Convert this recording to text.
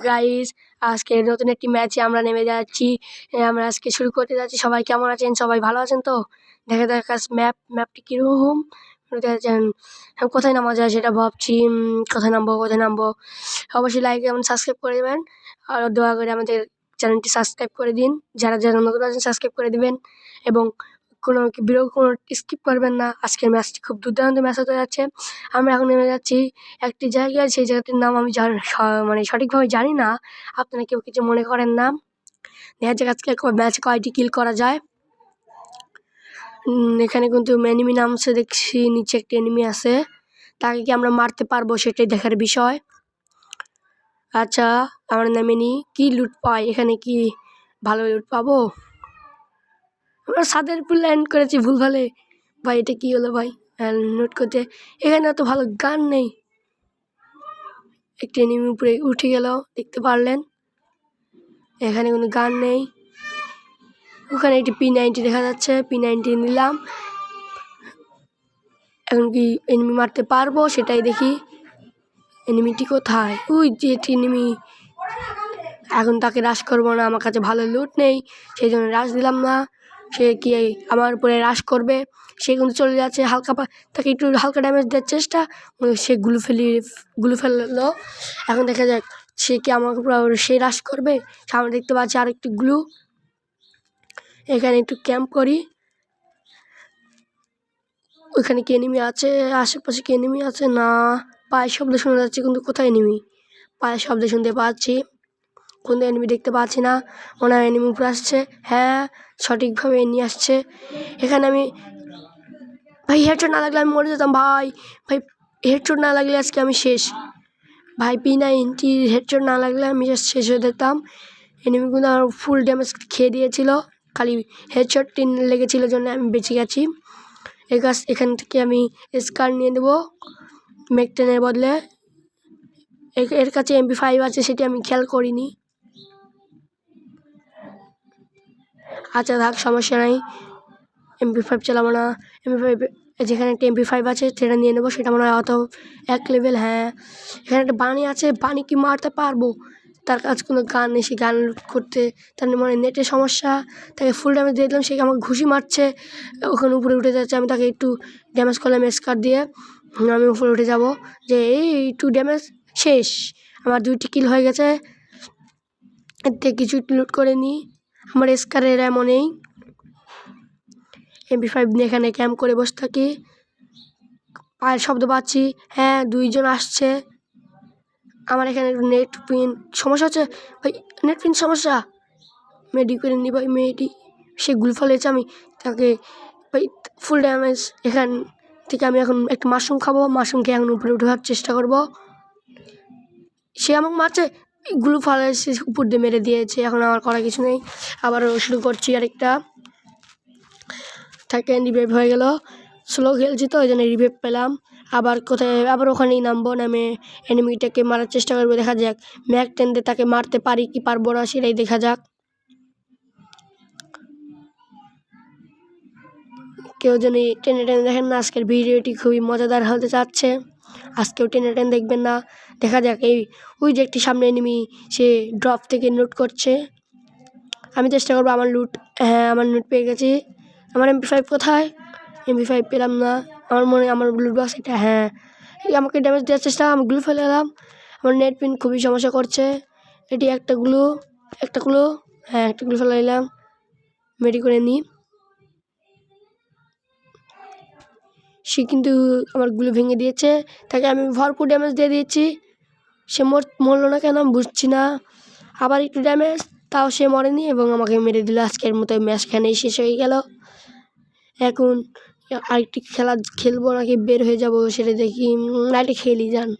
Guys, আজকে নতুন একটি ম্যাচে আমরা নেমে যাচ্ছি। আমরা আজকে শুরু করতে যাচ্ছি। সবাই কেমন আছেন? সবাই ভালো আছেন তো? দেখা যাক আজ ম্যাপটি কিরকম। কোথায় নামা যায় সেটা ভাবছি। কোথায় নামবো? অবশ্যই লাইক এবং সাবস্ক্রাইব করে দেবেন। আর দয়া করে আমাদের চ্যানেলটি সাবস্ক্রাইব করে দিন। যারা নতুন আছেন সাবস্ক্রাইব করে দিবেন এবং কোনো স্কিপ করবেন না। আজকের ম্যাচটি খুব দুর্দান্ত ম্যাচ হতে যাচ্ছে। আমরা এখন নেমে যাচ্ছি একটি জায়গায়, সেই জায়গাটির নাম আমি সঠিকভাবে জানি না। আপনারা কেউ কিছু মনে করেন না। দেখা যাক আজকে ম্যাচে কয়টি কিল করা যায়। এখানে কিন্তু এনিমি নামছে দেখছি, নিচে একটি এনিমি আছে। তাকে কি আমরা মারতে পারবো সেটাই দেখার বিষয়। আচ্ছা, আমরা নামে নিই। কি লুট পাই এখানে? কি ভালো লুট পাবো? আমরা ছাদের উপর ল্যান্ড করেছি ভুলভালে। ভাই এটা কি হলো ভাই? লুট করতে এখানে তো ভালো গান নেই। একটি এনিমি উপরে উঠে গেল, দেখতে পারলেন। এখানে কোনো গান নেই। ওখানে একটি P90 দেখা যাচ্ছে, P90 নিলাম। এখন কি এনিমি মারতে পারবো সেটাই দেখি। এনিমিটি কোথায়? ওই যে এনিমি। এখন তাকে রাশ করবো না, আমার কাছে ভালো লুট নেই, সেই জন্য রাশ দিলাম না। সে কি আমার উপরে রাশ করবে, সে কিন্তু চলে যাচ্ছে তাকে একটু হালকা ড্যামেজ দেওয়ার চেষ্টা। সে গুলো ফেললো। এখন দেখা যাক সে কি আমাকে সে রাশ করবে। সামনে দেখতে পাচ্ছি আর একটু গ্লু। এখানে একটু ক্যাম্প করি। ওইখানে কি এনিমি আছে? আশেপাশে কি এনিমি আছে? না, পায়ের শব্দ শোনা যাচ্ছে কিন্তু কোথায় এনিমি? পায়ের শব্দ শুনতে পাচ্ছি, কোনো এনিমি দেখতে পাচ্ছি না। মনে হয় এনিমি উপরে আসছে। হ্যাঁ, সঠিকভাবে নিয়ে আসছে। এখানে আমি ভাই হেডশট না লাগলে আমি মরে যেতাম। ভাই হেডশট না লাগলে আজকে আমি শেষ। ভাই P90 হেডশট না লাগলে আমি শেষ হয়ে যেতাম। এনিমিগুলো আমার ফুল ড্যামেজ খেয়ে দিয়েছিল, খালি হেডশট লেগেছিল জন্য আমি বেঁচে গেছি। এখান থেকে আমি স্কার নিয়ে নেবো ম্যাক-10 বদলে। এর কাছে MP5 আছে, সেটি আমি খেয়াল করিনি। আচ্ছা থাক, সমস্যা নাই। MP5 চালাবো না। MP5 যেখানে একটা MP5 আছে সেটা নিয়ে নেবো। সেটা মনে হয় অত এক লেভেল। হ্যাঁ, এখানে একটা বানি আছে, বানি কি মারতে পারবো? তার কাছে কোনো গান নেই, সে গান করতে তার মনে নেটের সমস্যা। তাকে ফুল ড্যামেজ দিয়ে দিলাম, সে আমাকে ঘুষি মারছে। ওখানে উপরে উঠে যাচ্ছে, আমি তাকে একটু ড্যামেজ করলাম স্কার দিয়ে। আমি উপরে উঠে যাব যে এই একটু ড্যামেজ শেষ। আমার 2টি কিল হয়ে গেছে। এর থেকে কিছু লুট করে নিই। আমার স্কারের এমনই MP5 নিয়ে এখানে ক্যাম্প করে বসে থাকি। পায়ের শব্দ পাচ্ছি। হ্যাঁ, 2জন আসছে। আমার এখানে নেট পিন সমস্যা হচ্ছে ভাই, নেট পিন সমস্যা। মেডি করে নি ভাই, মেডি। সে গুল ফেলেছে, আমি তাকে ভাই ফুল ড্যামেজ। এখান থেকে আমি এখন একটু মাশরুম খাবো। মাশরুম খেয়ে এখন উপরে উঠার চেষ্টা করব। সে আমাকে মারছে, গুলো ফেলেছে, উপর দিয়ে মেরে দিয়েছে। এখন আমার করার কিছু নেই, আবারও শুরু করছি আরেকটা। থাকে রিভাইভ হয়ে গেল। স্লো খেলছি তো ওই জন্য রিভাইভ পেলাম। আবার ওখানেই নামবো, নামে এনিমিটাকে মারার চেষ্টা করবো। দেখা যাক ম্যাক-10 দিয়ে তাকে মারতে পারি কি পারবো না, সেটাই দেখা যাক। কেউ যেন টেনে দেখেন না, আজকের ভিডিওটি খুবই মজাদার হতে চাচ্ছে। আজকেও টেনে দেখবেন না। দেখা যাক ওই যে একটি সামনে এনিমি, সে ড্রপ থেকে লুট করছে। আমি চেষ্টা করবো আমার লুট। হ্যাঁ, আমার লুট পেয়ে গেছি। আমার MP5 কোথায়? MP5 পেলাম না। আমার লুট বক্স এটা। হ্যাঁ, আমাকে ড্যামেজ দেওয়ার চেষ্টা, আমি গ্লু ফেলে এলাম। আমার নেট পিন খুবই সমস্যা করছে। এটি একটা গ্লু। হ্যাঁ, একটা গ্লু ফেলে এলাম, মেডি করে নিই। সে কিন্তু আমার গুলো ভেঙে দিয়েছে, তাকে আমি ভরপুর ড্যামেজ দিয়ে দিয়েছি। সে মরলো না কেন আমি বুঝছি না। আবার একটু ড্যামেজ, তাও সে মরেনি এবং আমাকে মেরে দিল। আজকের মতো ম্যাচ খানেই শেষ হয়ে গেল। এখন আরেকটি খেলবো নাকি বের হয়ে যাব সেটা দেখি। আরেকটি খেলি যান।